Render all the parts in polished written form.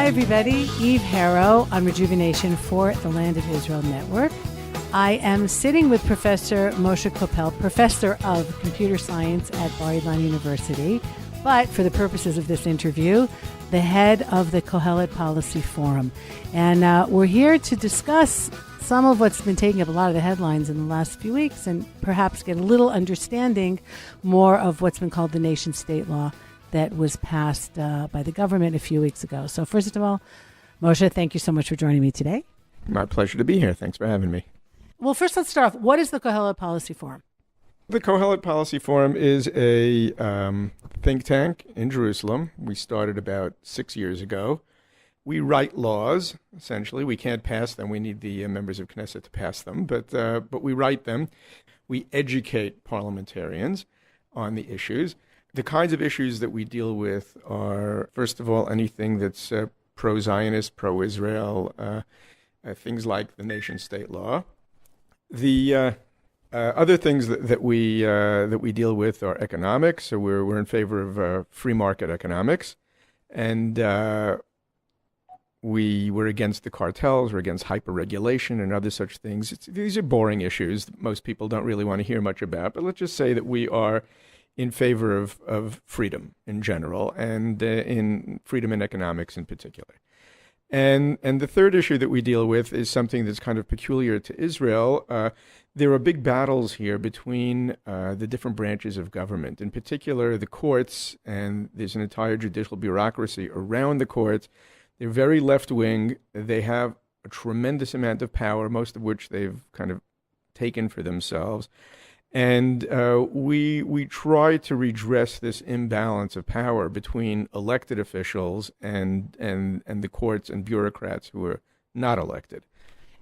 Hi, everybody. Eve Harrow on Rejuvenation for the Land of Israel Network. I am sitting with Professor Moshe Koppel, Professor of Computer Science at Bar-Ilan University, but for the purposes of this interview, the head of the Kohelet Policy Forum. And we're here to discuss some of what's been taking up a lot of the headlines in the last few weeks and perhaps get a little understanding more of what's been called the nation-state law that was passed by the government a few weeks ago. So first of all, Moshe, thank you so much for joining me today. My pleasure to be here. Thanks for having me. Well, first let's start off. What is the Kohelet Policy Forum? The Kohelet Policy Forum is a think tank in Jerusalem. We started about 6 years ago. We write laws, essentially. We can't pass them. We need the members of Knesset to pass them, but we write them. We educate parliamentarians on the issues. The kinds of issues that we deal with are, first of all, anything that's pro-Zionist, pro-Israel, things like the nation-state law. The other things that we deal with are economics. So we're in favor of free market economics, and we're against the cartels. We're against hyper-regulation and other such things. These are boring issues that most people don't really want to hear much about. But let's just say that we are in favor of freedom in general, and in freedom in economics in particular. And the third issue that we deal with is something that's kind of peculiar to Israel. There are big battles here between the different branches of government, in particular the courts, and there's an entire judicial bureaucracy around the courts. They're very left-wing. They have a tremendous amount of power, most of which they've kind of taken for themselves. And we try to redress this imbalance of power between elected officials and the courts and bureaucrats who are not elected.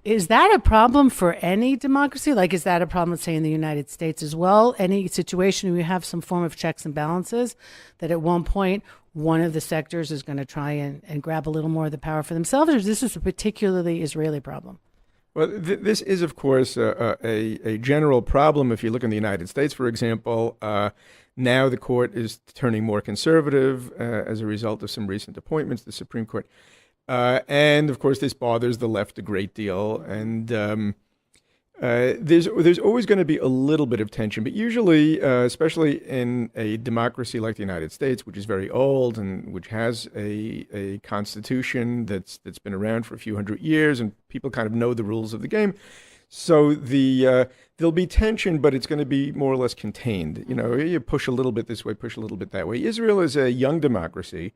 Is that a problem for any democracy? Like, is that a problem, let's say, in the United States as well? Any situation where you have some form of checks and balances, that at one point one of the sectors is going to try and grab a little more of the power for themselves, or is this a particularly Israeli problem? Well, this is, of course, a general problem. If you look in the United States, for example, now the court is turning more conservative as a result of some recent appointments to the Supreme Court. And, of course, this bothers the left a great deal. And there's always going to be a little bit of tension. But usually, especially in a democracy like the United States, which is very old and which has a constitution that's been around for a few hundred years, and people kind of know the rules of the game, so there'll be tension, but it's going to be more or less contained. You know, you push a little bit this way, push a little bit that way. Israel is a young democracy.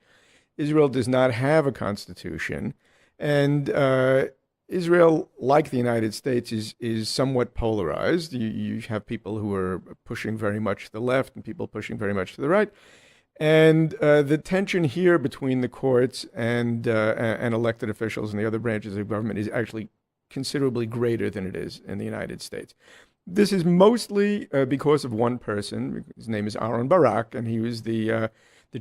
Israel does not have a constitution, and Israel, like the United States, is somewhat polarized. You have people who are pushing very much to the left and people pushing very much to the right. And the tension here between the courts and elected officials and the other branches of government is actually considerably greater than it is in the United States. This is mostly because of one person. His name is Aharon Barak, and he was the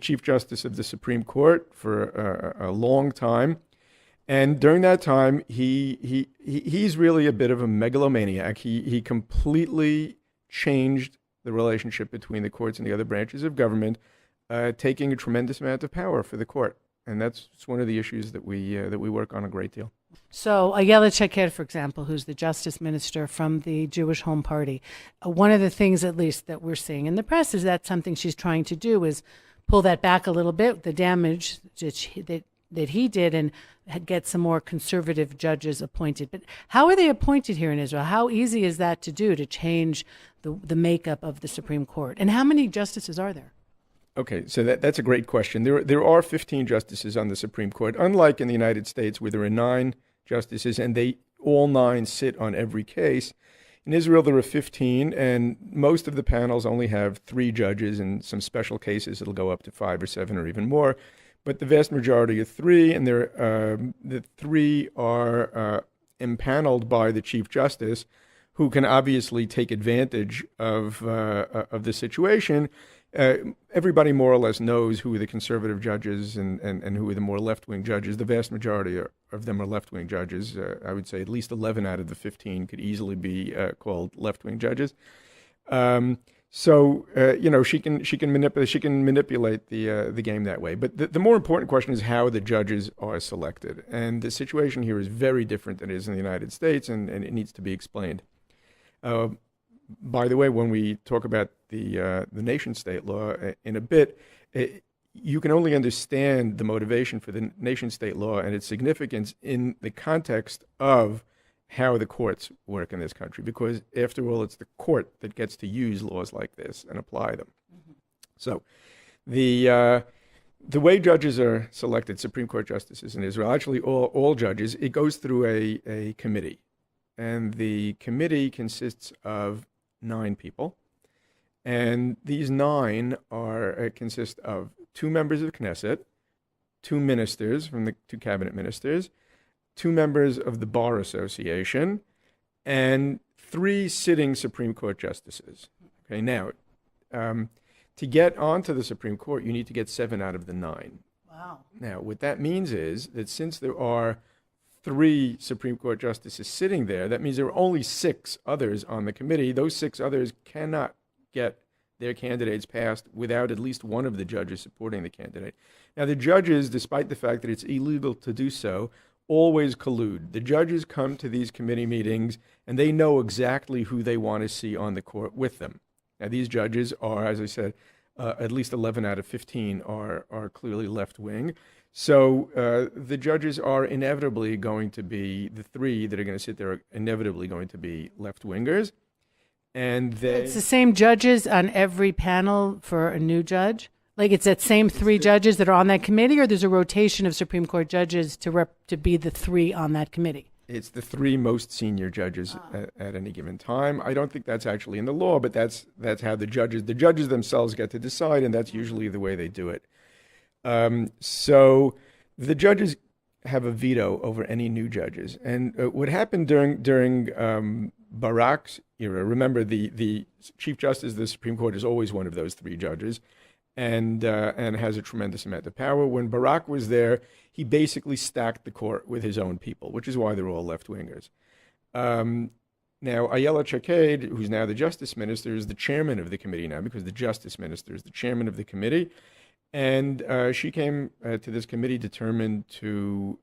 Chief Justice of the Supreme Court for a long time. And during that time, he's really a bit of a megalomaniac. He completely changed the relationship between the courts and the other branches of government, taking a tremendous amount of power for the court. And that's one of the issues that we work on a great deal. So Ayelet Shaked, for example, who's the justice minister from the Jewish Home Party, one of the things, at least, that we're seeing in the press is that something she's trying to do is pull that back a little bit, the damage that he did, and get some more conservative judges appointed. But how are they appointed here in Israel? How easy is that to do, to change the makeup of the Supreme Court? And how many justices are there? Okay, so that's a great question. There are 15 justices on the Supreme Court, unlike in the United States where there are 9 justices and they all 9 sit on every case. In Israel, there are 15, and most of the panels only have 3 judges. In some special cases, it'll go up to 5 or 7 or even more. But the vast majority are 3, and the 3 are impaneled by the Chief Justice, who can obviously take advantage of the situation. Everybody more or less knows who are the conservative judges and who are the more left-wing judges. The vast majority of them are left-wing judges. I would say at least 11 out of the 15 could easily be called left-wing judges. So she can manipulate the game that way. But the more important question is how the judges are selected, and the situation here is very different than it is in the United States, and it needs to be explained. By the way, when we talk about the nation-state law in a bit, you can only understand the motivation for the nation-state law and its significance in the context of how the courts work in this country, because after all, it's the court that gets to use laws like this and apply them. Mm-hmm. So the way judges are selected, Supreme Court justices in Israel, actually all judges, it goes through a committee. And the committee consists of 9 people. And these 9 consist of 2 members of Knesset, 2 ministers from the 2 cabinet ministers, 2 members of the Bar Association, and 3 sitting Supreme Court justices. Okay, now, to get onto the Supreme Court, you need to get 7 out of the 9. Wow. Now, what that means is that since there are 3 Supreme Court justices sitting there, that means there are only 6 others on the committee. Those 6 others cannot get their candidates passed without at least one of the judges supporting the candidate. Now, the judges, despite the fact that it's illegal to do so, always collude. The judges come to these committee meetings and they know exactly who they want to see on the court with them. Now, these judges are, as I said, at least 11 out of 15 are clearly left-wing. So the judges are inevitably going to be, the 3 that are going to sit there are inevitably going to be left-wingers. And it's the same judges on every panel for a new judge? Like it's that same 3 judges that are on that committee, or there's a rotation of Supreme Court judges to be the 3 on that committee? It's the 3 most senior judges at any given time. I don't think that's actually in the law, but that's how the judges themselves get to decide, and that's usually the way they do it. So the judges have a veto over any new judges. And what happened during Barak's era, remember the Chief Justice of the Supreme Court is always one of those 3 judges, and has a tremendous amount of power. When Barak was there, he basically stacked the court with his own people, which is why they're all left-wingers. Now, Ayelet Shaked, who's now the Justice Minister, is the chairman of the committee now, because the Justice Minister is the chairman of the committee. And she came to this committee determined to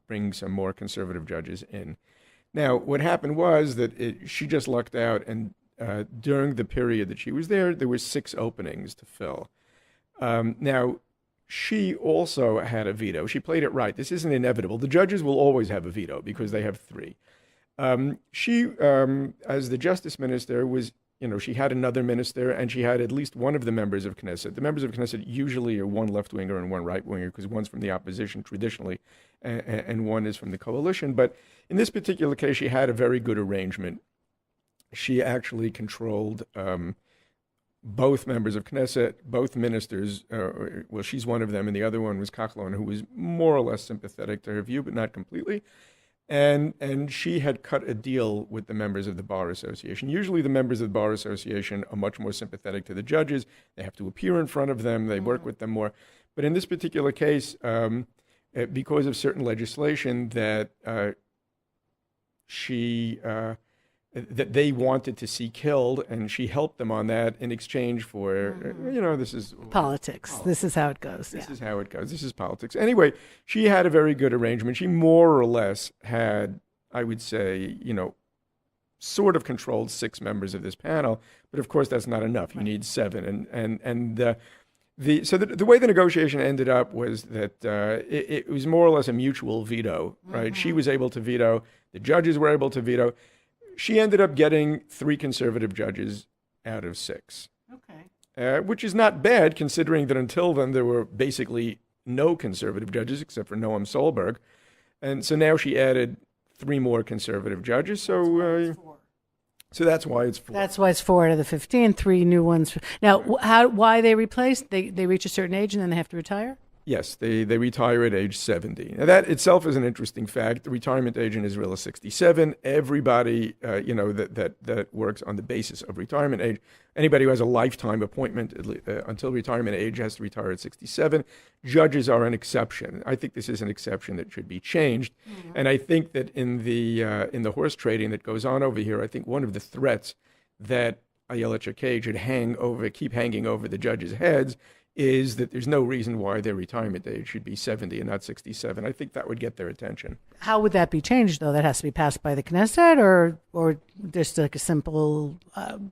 bring some more conservative judges in. Now, what happened was that she just lucked out, and during the period that she was there were 6 openings to fill. Now, she also had a veto. She played it right. This isn't inevitable. The judges will always have a veto because they have 3. She, as the Justice Minister, she had another minister, and she had at least one of the members of Knesset. The members of Knesset usually are one left-winger and one right-winger, because one's from the opposition traditionally, and one is from the coalition. But in this particular case, she had a very good arrangement. She actually controlled both members of Knesset, both ministers. Well, she's one of them, and the other one was Kahlon, who was more or less sympathetic to her view, but not completely. And she had cut a deal with the members of the Bar Association. Usually the members of the Bar Association are much more sympathetic to the judges. They have to appear in front of them. They work with them more. But in this particular case, because of certain legislation that that they wanted to see killed, and she helped them on that in exchange for, this is politics. This is how it goes. This is how it goes. This is politics. Anyway, she had a very good arrangement. She more or less had, I would say, sort of controlled 6 members of this panel, but of course that's not enough. You need 7. So the way the negotiation ended up was that it was more or less a mutual veto, right? Mm-hmm. She was able to veto. The judges were able to veto. She ended up getting 3 conservative judges out of 6. Okay. Which is not bad, considering that until then there were basically no conservative judges except for Noam Solberg. And so now she added 3 more conservative judges. So that's why it's 4. That's why it's 4 out of the 15, 3 new ones. Now, why they replaced? They reach a certain age and then they have to retire? Yes, they retire at age 70. Now, that itself is an interesting fact. The retirement age in Israel is 67. Everybody, that works on the basis of retirement age, anybody who has a lifetime appointment until retirement age has to retire at 67. Judges are an exception. I think this is an exception that should be changed. Mm-hmm. And I think that in the horse trading that goes on over here, I think one of the threats that Ayelet Shaked should keep hanging over the judges' heads is that there's no reason why their retirement age should be 70 and not 67. I think that would get their attention. How would that be changed, though? That has to be passed by the Knesset, or just like a simple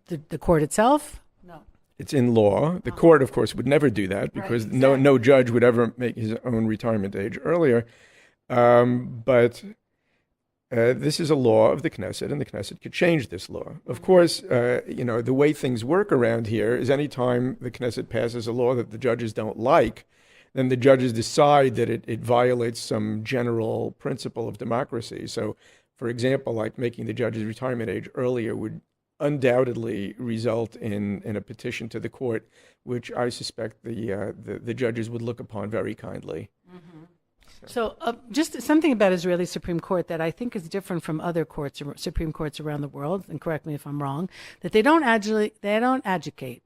the court itself? No. It's in law. The court, of course, would never do that because Right, exactly. no judge would ever make his own retirement age earlier. But this is a law of the Knesset, and the Knesset could change this law. Of course, the way things work around here is anytime the Knesset passes a law that the judges don't like, then the judges decide that it violates some general principle of democracy. So, for example, like making the judges' retirement age earlier would undoubtedly result in a petition to the court, which I suspect the judges would look upon very kindly. Mm-hmm. So just something about Israeli Supreme Court that I think is different from other courts, Supreme Courts around the world, and correct me if I'm wrong, that they don't adjudicate.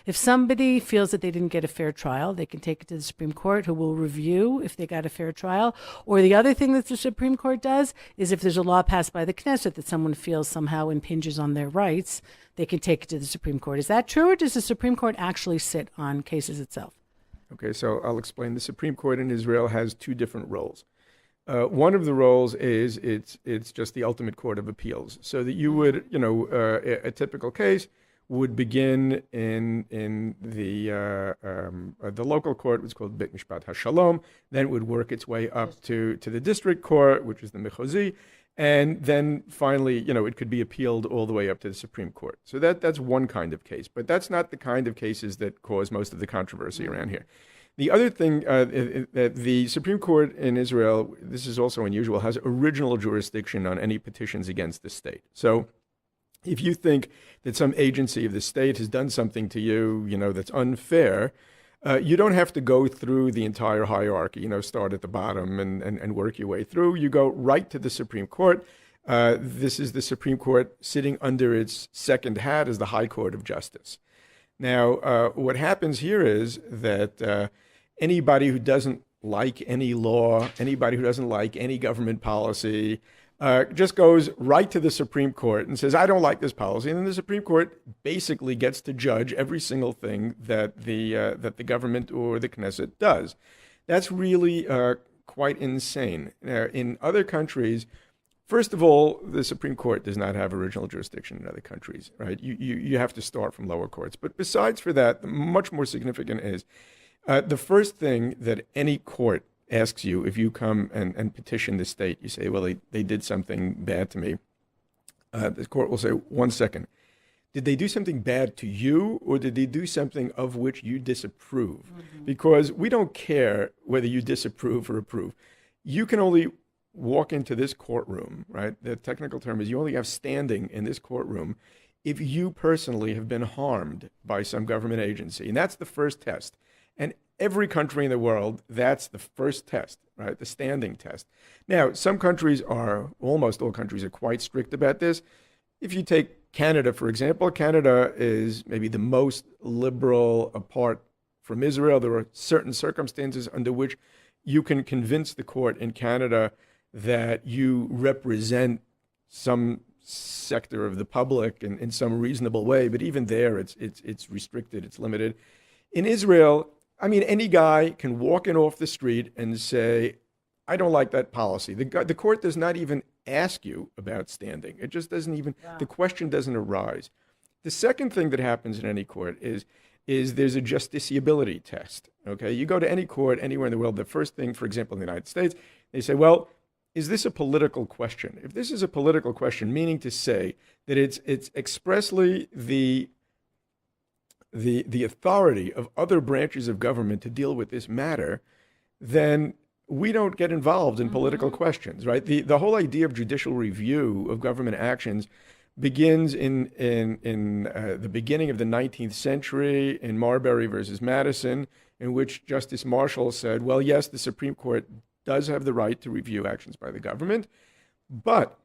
If somebody feels that they didn't get a fair trial, they can take it to the Supreme Court, who will review if they got a fair trial. Or the other thing that the Supreme Court does is if there's a law passed by the Knesset that someone feels somehow impinges on their rights, they can take it to the Supreme Court. Is that true, or does the Supreme Court actually sit on cases itself? Okay, so I'll explain. The Supreme Court in Israel has two different roles. One of the roles is it's just the ultimate court of appeals, so that you would, a typical case would begin in the local court, which is called Beit Mishpat HaShalom, then it would work its way up to the district court, which is the Mechozi, and then finally, it could be appealed all the way up to the Supreme Court. So that's one kind of case, but that's not the kind of cases that cause most of the controversy around here. The other thing that the Supreme Court in Israel, this is also unusual, has original jurisdiction on any petitions against the state. So if you think that some agency of the state has done something to you, that's unfair, you don't have to go through the entire hierarchy, start at the bottom and work your way through. You go right to the Supreme Court. This is the Supreme Court sitting under its second hat as the High Court of Justice. Now, what happens here is that anybody who doesn't like any law, anybody who doesn't like any government policy, just goes right to the Supreme Court and says, I don't like this policy. And then the Supreme Court basically gets to judge every single thing that the government or the Knesset does. That's really quite insane. In other countries, first of all, the Supreme Court does not have original jurisdiction in other countries, right? You have to start from lower courts. But besides for that, much more significant is the first thing that any court asks you if you come and petition the state, you say, well, they did something bad to me. The court will say, 1 second. Did they do something bad to you, or did they do something of which you disapprove? Mm-hmm. Because we don't care whether you disapprove or approve. You can only walk into this courtroom, right? The technical term is you only have standing in this courtroom if you personally have been harmed by some government agency. And that's the first test. And every country in the world, that's the first test, right? The standing test. Now, some countries almost all countries are quite strict about this. If you take Canada, for example, Canada is maybe the most liberal apart from Israel. There are certain circumstances under which you can convince the court in Canada that you represent some sector of the public in some reasonable way. But even there, it's restricted, it's limited. In Israel, any guy can walk in off the street and say, I don't like that policy. The court does not even ask you about standing. It just doesn't even, the question doesn't arise. The second thing that happens in any court is there's a justiciability test, okay? You go to any court anywhere in the world, the first thing, for example, in the United States, they say, well, is this a political question? If this is a political question, meaning to say that it's expressly the authority of other branches of government to deal with this matter, then we don't get involved in political questions, right? The whole idea of judicial review of government actions begins in the beginning of the 19th century in Marbury versus Madison, in which Justice Marshall said, well, yes, the Supreme Court does have the right to review actions by the government, but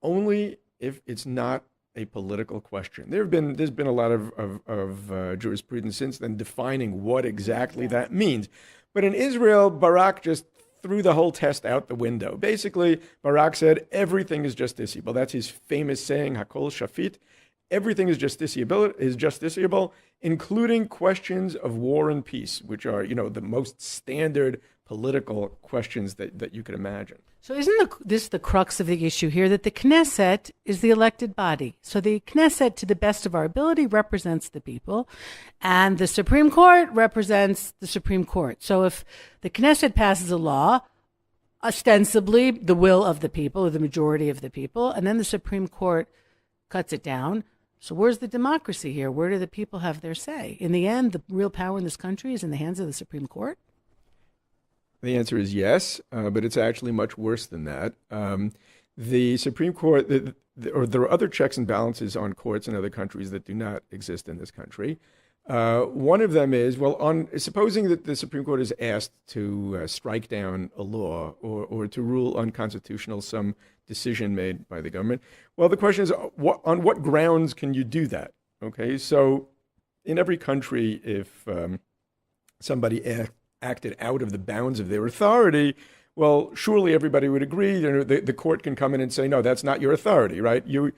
only if it's not a political question. There's been a lot of jurisprudence since then defining what exactly that means. But in Israel, Barak just threw the whole test out the window. Basically, Barak said everything is justiciable. That's his famous saying, Hakol Shafit. Everything is justiciable, including questions of war and peace, which are, the most standard political questions that you could imagine. So isn't this the crux of the issue here, that the Knesset is the elected body? So the Knesset, to the best of our ability, represents the people, and the Supreme Court represents the Supreme Court. So if the Knesset passes a law, ostensibly the will of the people, or the majority of the people, and then the Supreme Court cuts it down, so where's the democracy here? Where do the people have their say? In the end, the real power in this country is in the hands of the Supreme Court? The answer is yes, but it's actually much worse than that. The Supreme Court, there are other checks and balances on courts in other countries that do not exist in this country. One of them is, supposing that the Supreme Court is asked to strike down a law or to rule unconstitutional some decision made by the government. Well, the question is, on what grounds can you do that? Okay, so in every country, if somebody acted out of the bounds of their authority, well, surely everybody would agree. The court can come in and say, no, that's not your authority, right? Your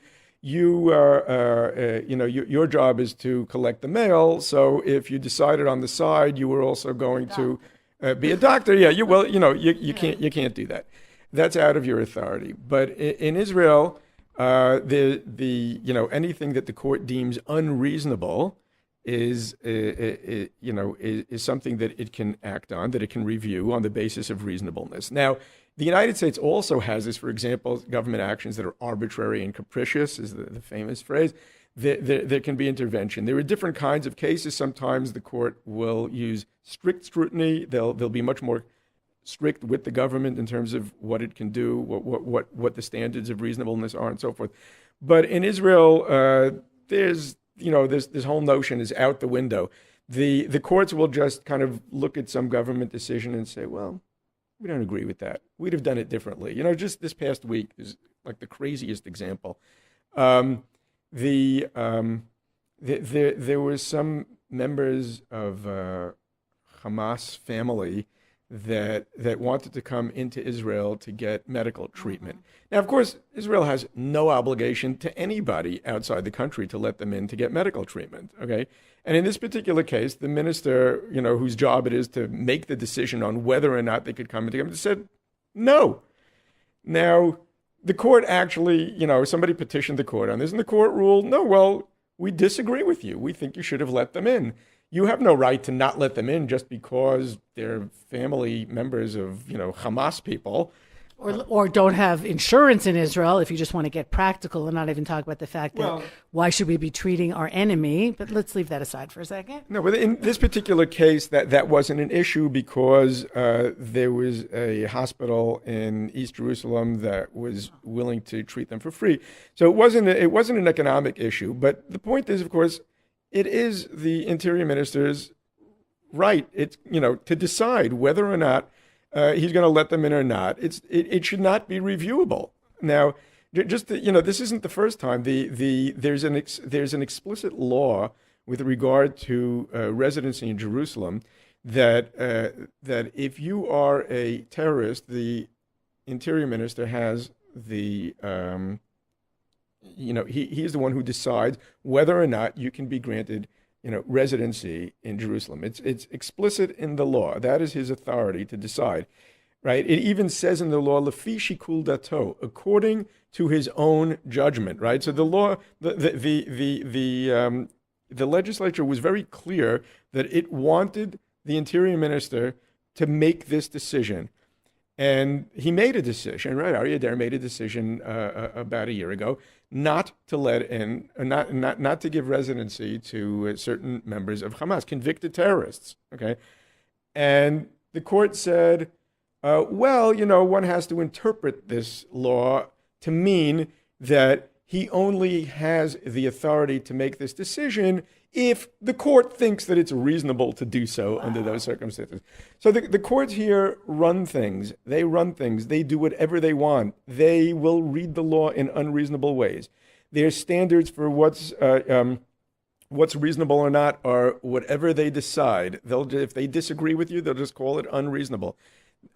job is to collect the mail. So if you decided on the side, you were also going to be a doctor. Yeah, you can't do that. That's out of your authority. But in Israel, anything that the court deems unreasonable is something that it can act on, that it can review on the basis of reasonableness. Now, the United States also has this, for example, government actions that are arbitrary and capricious, is the famous phrase. There can be intervention. There are different kinds of cases. Sometimes the court will use strict scrutiny. They'll be much more strict with the government in terms of what it can do, what the standards of reasonableness are, and so forth. But in Israel, this whole notion is out the window. The courts will just kind of look at some government decision and say, well, we don't agree with that. We'd have done it differently. Just this past week is like the craziest example. There was some members of Hamas family that wanted to come into Israel to get medical treatment. Now, of course, Israel has no obligation to anybody outside the country to let them in to get medical treatment, okay? And in this particular case, the minister, whose job it is to make the decision on whether or not they could come into said no. Now, the court actually, somebody petitioned the court on this, and the court ruled, no, well, we disagree with you. We think you should have let them in. You have no right to not let them in just because they're family members of, Hamas people. Or don't have insurance in Israel, if you just want to get practical and not even talk about the fact that why should we be treating our enemy? But let's leave that aside for a second. No, but in this particular case, that wasn't an issue because there was a hospital in East Jerusalem that was willing to treat them for free. So it wasn't an economic issue. But the point is, of course, it is the interior minister's right. It's to decide whether or not he's going to let them in or not. It should not be reviewable. Now, this isn't the first time. There's an explicit law with regard to residency in Jerusalem that if you are a terrorist, the interior minister has the he is the one who decides whether or not you can be granted, residency in Jerusalem. It's explicit in the law. That is his authority to decide, right? It even says in the law, lefi shikul dato, according to his own judgment, right? So the law, the legislature was very clear that it wanted the interior minister to make this decision. And he made a decision, right? Aryeh Deri made a decision about a year ago not to let in, not to give residency to certain members of Hamas, convicted terrorists. Okay, and the court said, one has to interpret this law to mean that he only has the authority to make this decision if the court thinks that it's reasonable to do so under those circumstances. So the courts here run things. They do whatever they want. They will read the law in unreasonable ways. Their standards for what's reasonable or not are whatever they decide. If they disagree with you, they'll just call it unreasonable.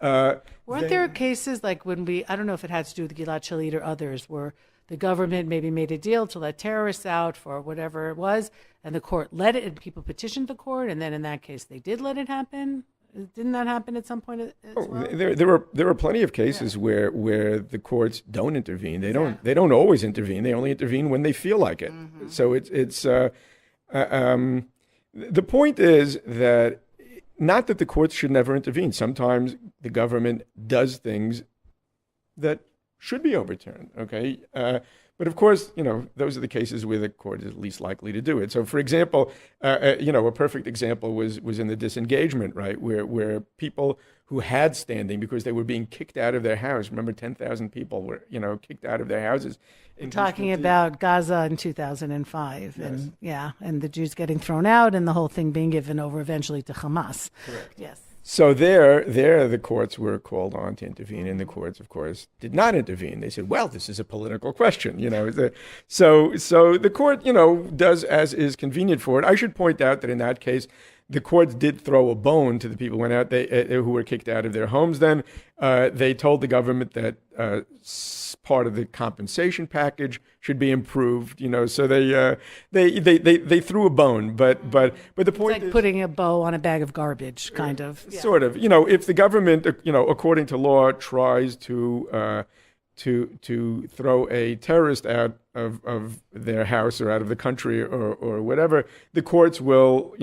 Weren't there cases like I don't know if it had to do with Gilad Shalit or others, where the government maybe made a deal to let terrorists out for whatever it was, and the court let it, and people petitioned the court, and then in that case they did let it happen? Didn't that happen at some point as well? There were plenty of cases where the courts don't intervene. They don't always intervene. They only intervene when they feel like it. Mm-hmm. So the point is that not that the courts should never intervene. Sometimes the government does things that should be overturned. Okay. But of course, those are the cases where the court is least likely to do it. So, for example, a perfect example was in the disengagement, right, where people who had standing because they were being kicked out of their house. Remember, 10,000 people were, kicked out of their houses. Talking about Gaza in 2005, yes. and the Jews getting thrown out, and the whole thing being given over eventually to Hamas. Correct. Yes. So there, the courts were called on to intervene, and the courts, of course, did not intervene. They said, "Well, this is a political question, So the court, does as is convenient for it. I should point out that in that case, the courts did throw a bone to the people who went out, who were kicked out of their homes. Then they told the government that part of the compensation package should be improved. So they threw a bone. But the point is, like putting a bow on a bag of garbage, kind of. Yeah. Sort of. If the government, according to law, tries to throw a terrorist out of their house or out of the country or whatever, the courts will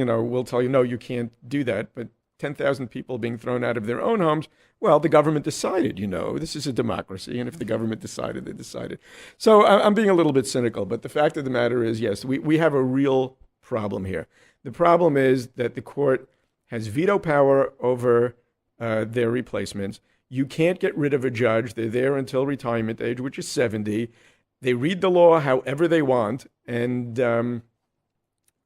tell you, no, you can't do that. But 10,000 people being thrown out of their own homes, well, the government decided, this is a democracy. And if the government decided, they decided. So I'm being a little bit cynical, but the fact of the matter is, yes, we have a real problem here. The problem is that the court has veto power over their replacements. You can't get rid of a judge. They're there until retirement age, which is 70. They read the law however they want. And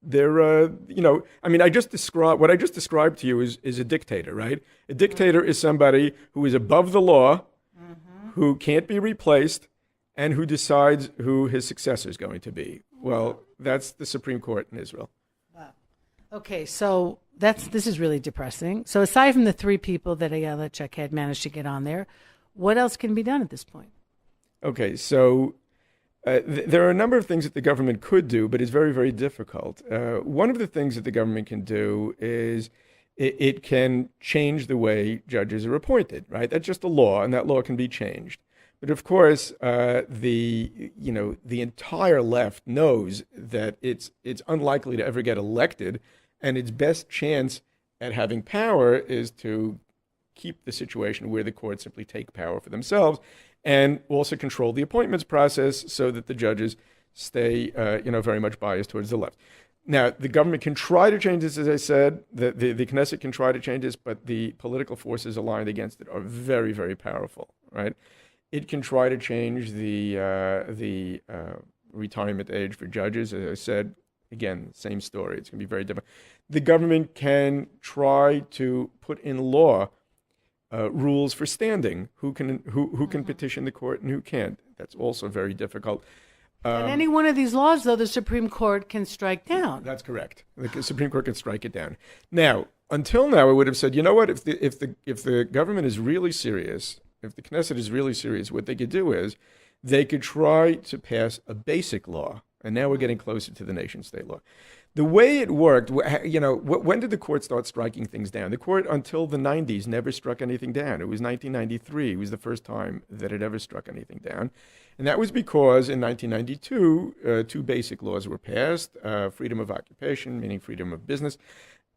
they're, what I just described to you is a dictator, right? A dictator is somebody who is above the law, who can't be replaced, and who decides who his successor is going to be. Well, that's the Supreme Court in Israel. Wow. Okay, so this is really depressing. So aside from the three people that Ayelet Shaked managed to get on there, what else can be done at this point? Okay, so there are a number of things that the government could do, but it's very, very difficult. One of the things that the government can do is it can change the way judges are appointed, right? That's just a law, and that law can be changed. But of course, the entire left knows that it's unlikely to ever get elected, and its best chance at having power is to keep the situation where the courts simply take power for themselves, and also control the appointments process so that the judges stay, very much biased towards the left. Now, the government can try to change this, as I said. The Knesset can try to change this, but the political forces aligned against it are very, very powerful, right? It can try to change the retirement age for judges. As I said, again, same story. It's going to be very different. The government can try to put in law rules for standing. Who can petition the court and who can't. That's also very difficult. And any one of these laws, though, the Supreme Court can strike down. That's correct. The Supreme Court can strike it down. Now, until now, I would have said, you know what? If the government is really serious, if the Knesset is really serious, what they could do is they could try to pass a basic law. And now we're getting closer to the nation-state law. The way it worked, when did the court start striking things down? The court, until the 90s, never struck anything down. It was 1993. It was the first time that it ever struck anything down. And that was because in 1992, two basic laws were passed, freedom of occupation, meaning freedom of business,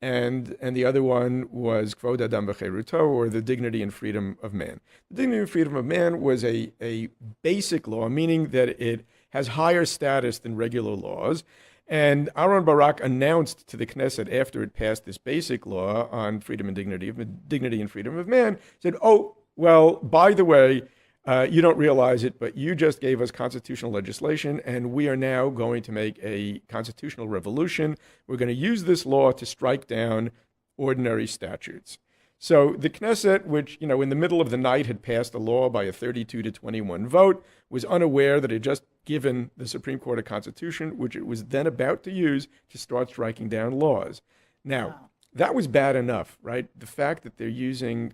and the other one was Kvod Adam V'Cheruto, or the dignity and freedom of man. The dignity and freedom of man was a basic law, meaning that it has higher status than regular laws. And Aharon Barak announced to the Knesset after it passed this basic law on freedom and dignity and freedom of man, said, oh, well, by the way, you don't realize it, but you just gave us constitutional legislation, and we are now going to make a constitutional revolution. We're going to use this law to strike down ordinary statutes. So the Knesset, which, in the middle of the night had passed a law by a 32-21 vote, was unaware that it had just given the Supreme Court a constitution, which it was then about to use to start striking down laws. Now, that was bad enough, right? The fact that they're using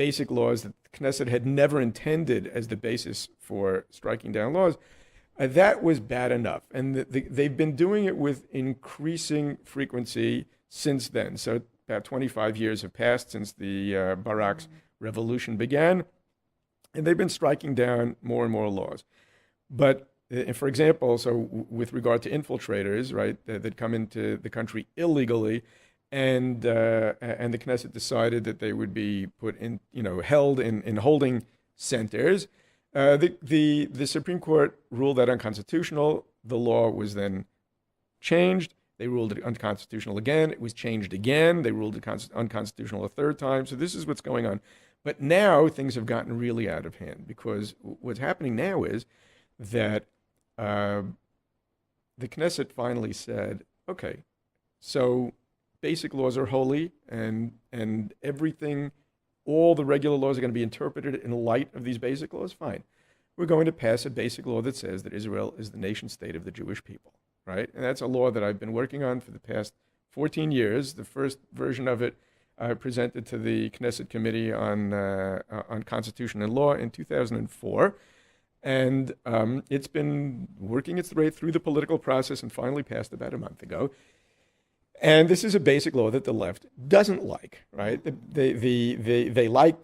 basic laws that the Knesset had never intended as the basis for striking down laws, that was bad enough. And they've been doing it with increasing frequency since then. So about 25 years have passed since the Barak's revolution began, and they've been striking down more and more laws. But for example, so with regard to infiltrators, right, that come into the country illegally, and the Knesset decided that they would be put in, held in holding centers. The Supreme Court ruled that unconstitutional. The law was then changed. They ruled it unconstitutional again. It was changed again. They ruled it unconstitutional a third time. So this is what's going on. But now things have gotten really out of hand, because what's happening now is that the Knesset finally said, okay, so basic laws are holy, and everything, all the regular laws are going to be interpreted in light of these basic laws. Fine. We're going to pass a basic law that says that Israel is the nation state of the Jewish people, right? And that's a law that I've been working on for the past 14 years. The first version of it I presented to the Knesset Committee on Constitution and Law in 2004. And it's been working its way through the political process and finally passed about a month ago. And this is a basic law that the left doesn't like, right? They like,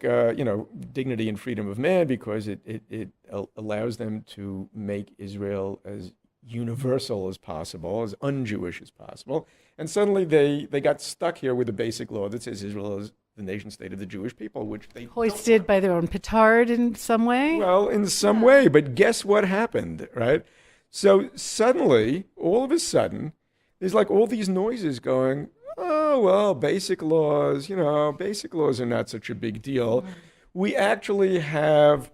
dignity and freedom of man, because it allows them to make Israel as universal as possible, as un-Jewish as possible. And suddenly they got stuck here with a basic law that says Israel is the nation state of the Jewish people, which they hoisted by their own petard in some way? Well, in some way, but guess what happened, right? So suddenly, all of a sudden, there's like all these noises going, oh, well, basic laws are not such a big deal. We actually have,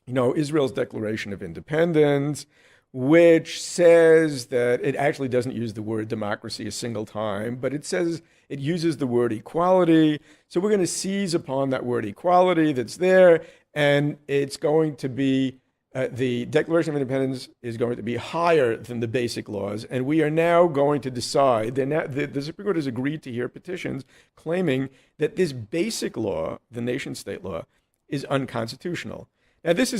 Israel's Declaration of Independence, which says that it actually doesn't use the word democracy a single time, but it says it uses the word equality. So we're going to seize upon that word equality that's there, and it's going to be, the Declaration of Independence is going to be higher than the basic laws, and we are now going to decide, the Supreme Court has agreed to hear petitions claiming that this basic law, the nation-state law, is unconstitutional. Now, this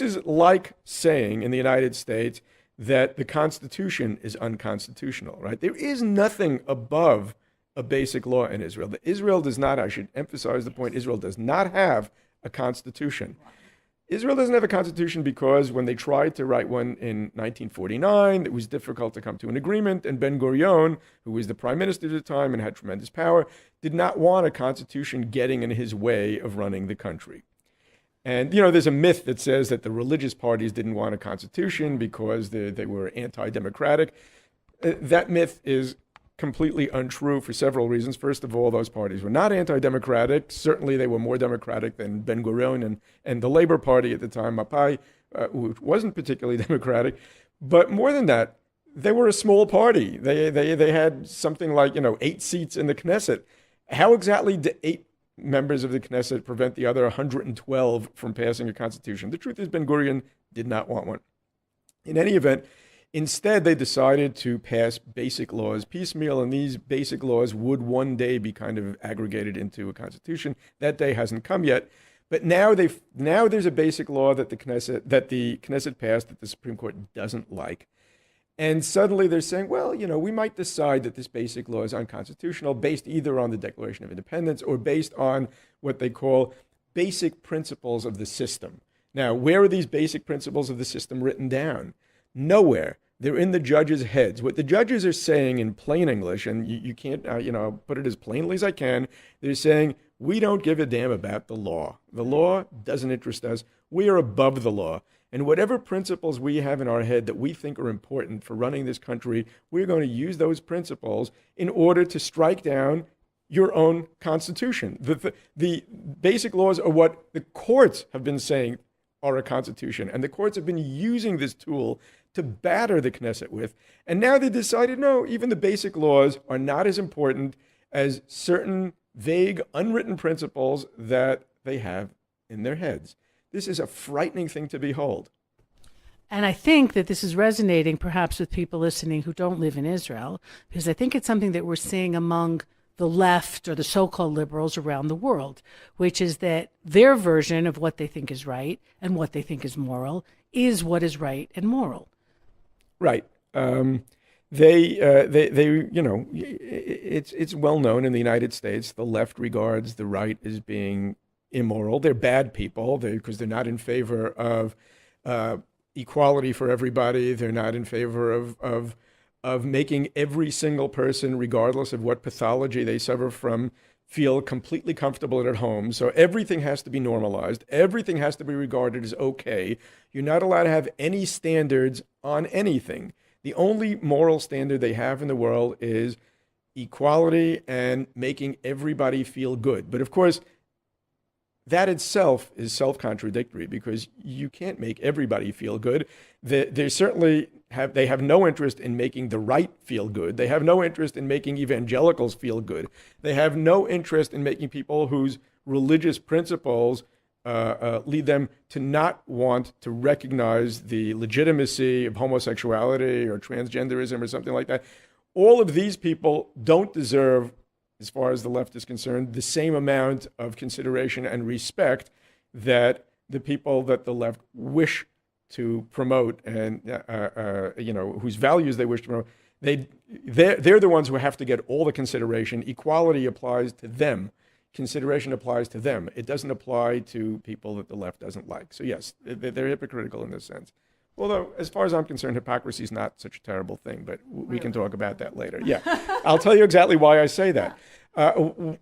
is like saying in the United States that the Constitution is unconstitutional, right? There is nothing above a basic law in Israel. Israel does not, I should emphasize the point, Israel does not have a constitution. Israel doesn't have a constitution because when they tried to write one in 1949, it was difficult to come to an agreement, and Ben-Gurion, who was the prime minister at the time and had tremendous power, did not want a constitution getting in his way of running the country. And, there's a myth that says that the religious parties didn't want a constitution because they were anti-democratic. That myth is completely untrue for several reasons. First of all, those parties were not anti-democratic. Certainly, they were more democratic than Ben-Gurion and the Labor Party at the time, Mapai, which wasn't particularly democratic. But more than that, they were a small party. They had something like, 8 seats in the Knesset. How exactly did 8 members of the Knesset prevent the other 112 from passing a constitution? The truth is, Ben-Gurion did not want one. In any event, instead, they decided to pass basic laws piecemeal, and these basic laws would one day be kind of aggregated into a constitution. That day hasn't come yet, but now there's a basic law that the Knesset passed that the Supreme Court doesn't like. And suddenly they're saying, well, we might decide that this basic law is unconstitutional based either on the Declaration of Independence or based on what they call basic principles of the system. Now, where are these basic principles of the system written down? Nowhere. They're in the judges' heads. What the judges are saying in plain English, and you can't, put it as plainly as I can, they're saying, we don't give a damn about the law. The law doesn't interest us. We are above the law. And whatever principles we have in our head that we think are important for running this country, we're going to use those principles in order to strike down your own constitution. The basic laws are what the courts have been saying are a constitution. And the courts have been using this tool to batter the Knesset with. And now they decided, no, even the basic laws are not as important as certain vague, unwritten principles that they have in their heads. This is a frightening thing to behold. And I think that this is resonating perhaps with people listening who don't live in Israel, because I think it's something that we're seeing among the left or the so-called liberals around the world, which is that their version of what they think is right and what they think is moral is what is right and moral. Right. It's well known in the United States, the left regards the right as being immoral. They're bad people because they're not in favor of equality for everybody. They're not in favor of making every single person, regardless of what pathology they suffer from, feel completely comfortable and at home. So everything has to be normalized. Everything has to be regarded as okay. You're not allowed to have any standards on anything. The only moral standard they have in the world is equality and making everybody feel good. But of course, that itself is self-contradictory because you can't make everybody feel good. They certainly have no interest in making the right feel good. They have no interest in making evangelicals feel good. They have no interest in making people whose religious principles lead them to not want to recognize the legitimacy of homosexuality or transgenderism or something like that. All of these people don't deserve, as far as the left is concerned, the same amount of consideration and respect that the people that the left wish to promote and whose values they wish to promote. They're the ones who have to get all the consideration. Equality applies to them. Consideration applies to them. It doesn't apply to people that the left doesn't like. So yes, they're hypocritical in this sense. Although, as far as I'm concerned, hypocrisy is not such a terrible thing, but we can talk about that later. Yeah, I'll tell you exactly why I say that.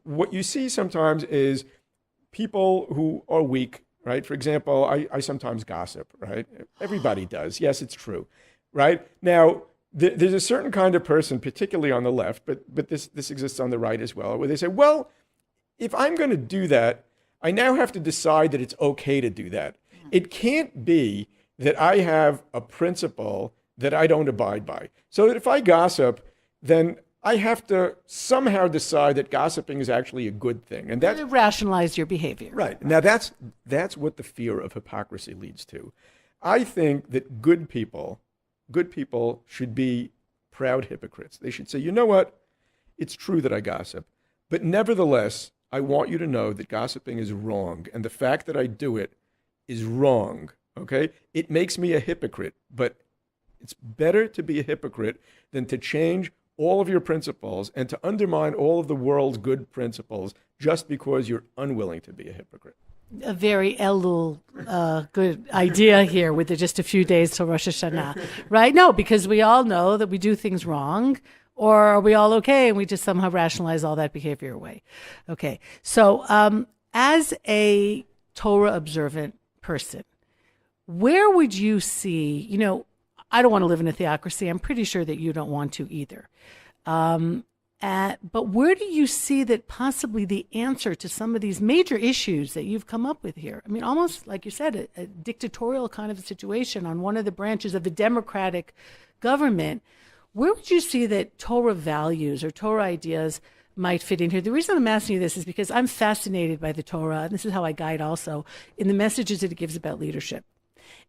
What you see sometimes is people who are weak, right? For example, I sometimes gossip, right? Everybody does. Yes, it's true, right? Now, there's a certain kind of person, particularly on the left, but this exists on the right as well, where they say, well, if I'm going to do that, I now have to decide that it's okay to do that. It can't be that I have a principle that I don't abide by. So that if I gossip, then I have to somehow decide that gossiping is actually a good thing. And that's rationalize your behavior. Right. Now that's what the fear of hypocrisy leads to. I think that good people should be proud hypocrites. They should say, you know what? It's true that I gossip, but nevertheless, I want you to know that gossiping is wrong, and the fact that I do it is wrong, okay? It makes me a hypocrite, but it's better to be a hypocrite than to change all of your principles and to undermine all of the world's good principles just because you're unwilling to be a hypocrite. A very Elul good idea here with just a few days till Rosh Hashanah, right? No, because we all know that we do things wrong. Or are we all okay and we just somehow rationalize all that behavior away? Okay, so as a Torah observant person, where would you see, I don't want to live in a theocracy. I'm pretty sure that you don't want to either. But where do you see that possibly the answer to some of these major issues that you've come up with here? I mean, almost like you said, a dictatorial kind of a situation on one of the branches of the democratic government. Where would you see that Torah values or Torah ideas might fit in here? The reason I'm asking you this is because I'm fascinated by the Torah, and this is how I guide also, in the messages that it gives about leadership.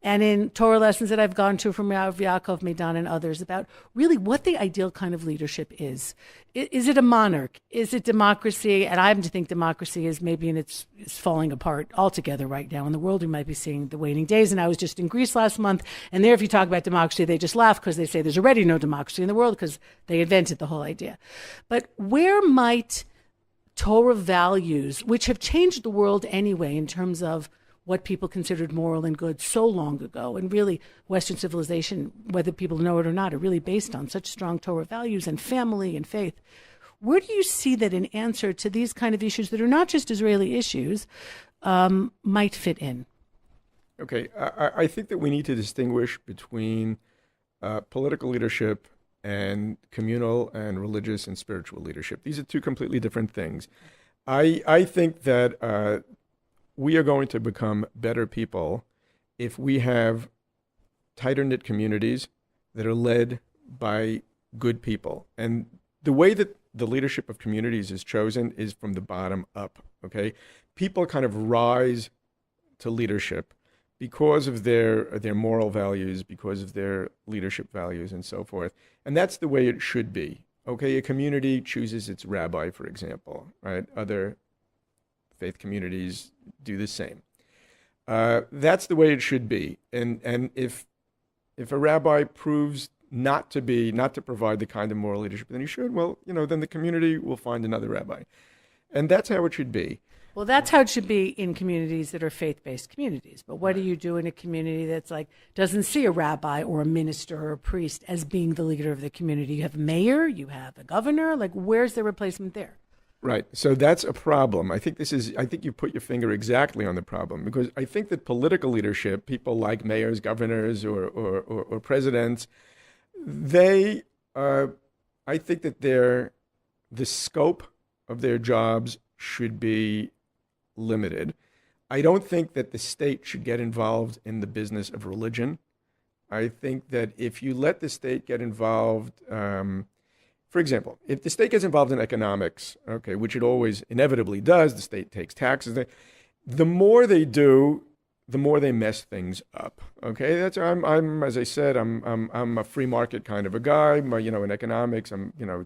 And in Torah lessons that I've gone to from Rav Yaakov Meidan and others about really what the ideal kind of leadership is. Is it a monarch? Is it democracy? And I happen to think democracy is maybe it's falling apart altogether right now. In the world, we might be seeing the waning days. And I was just in Greece last month, and there if you talk about democracy, they just laugh because they say there's already no democracy in the world because they invented the whole idea. But where might Torah values, which have changed the world anyway in terms of what people considered moral and good so long ago, and really Western civilization, whether people know it or not, are really based on such strong Torah values and family and faith. Where do you see that an answer to these kind of issues that are not just Israeli issues might fit in? Okay, I think that we need to distinguish between political leadership and communal and religious and spiritual leadership. These are two completely different things. I think that we are going to become better people if we have tighter-knit communities that are led by good people. And the way that the leadership of communities is chosen is from the bottom up, okay? People kind of rise to leadership because of their moral values, because of their leadership values and so forth. And that's the way it should be. Okay, a community chooses its rabbi, for example, right? Other faith communities do the same. That's the way it should be. And if a rabbi proves not to provide the kind of moral leadership that he should, well, then the community will find another rabbi. And that's how it should be. Well, that's how it should be in communities that are faith-based communities. But what do you do in a community that's doesn't see a rabbi or a minister or a priest as being the leader of the community? You have a mayor, you have a governor. Where's the replacement there? Right. So that's a problem. I think you put your finger exactly on the problem, because I think that political leadership, people like mayors, governors, or presidents, I think that the scope of their jobs should be limited. I don't think that the state should get involved in the business of religion. I think that if you let the state get involved, for example, if the state gets involved in economics, okay, which it always inevitably does, the state takes taxes. The more they do, the more they mess things up. Okay, I'm as I said, I'm a free market kind of a guy. In economics,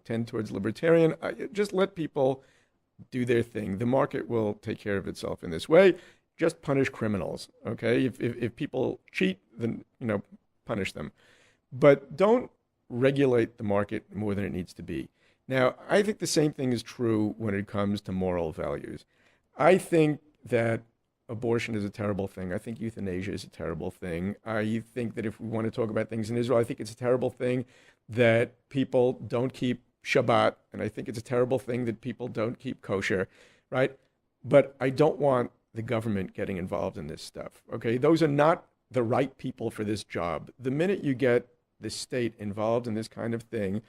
tend towards libertarian. Just let people do their thing. The market will take care of itself in this way. Just punish criminals. Okay, if people cheat, then punish them, but don't regulate the market more than it needs to be. Now, I think the same thing is true when it comes to moral values. I think that abortion is a terrible thing. I think euthanasia is a terrible thing. I think that if we want to talk about things in Israel, I think it's a terrible thing that people don't keep Shabbat, and I think it's a terrible thing that people don't keep kosher, right? But I don't want the government getting involved in this stuff, okay? Those are not the right people for this job. The minute you get the state involved in this kind of thing,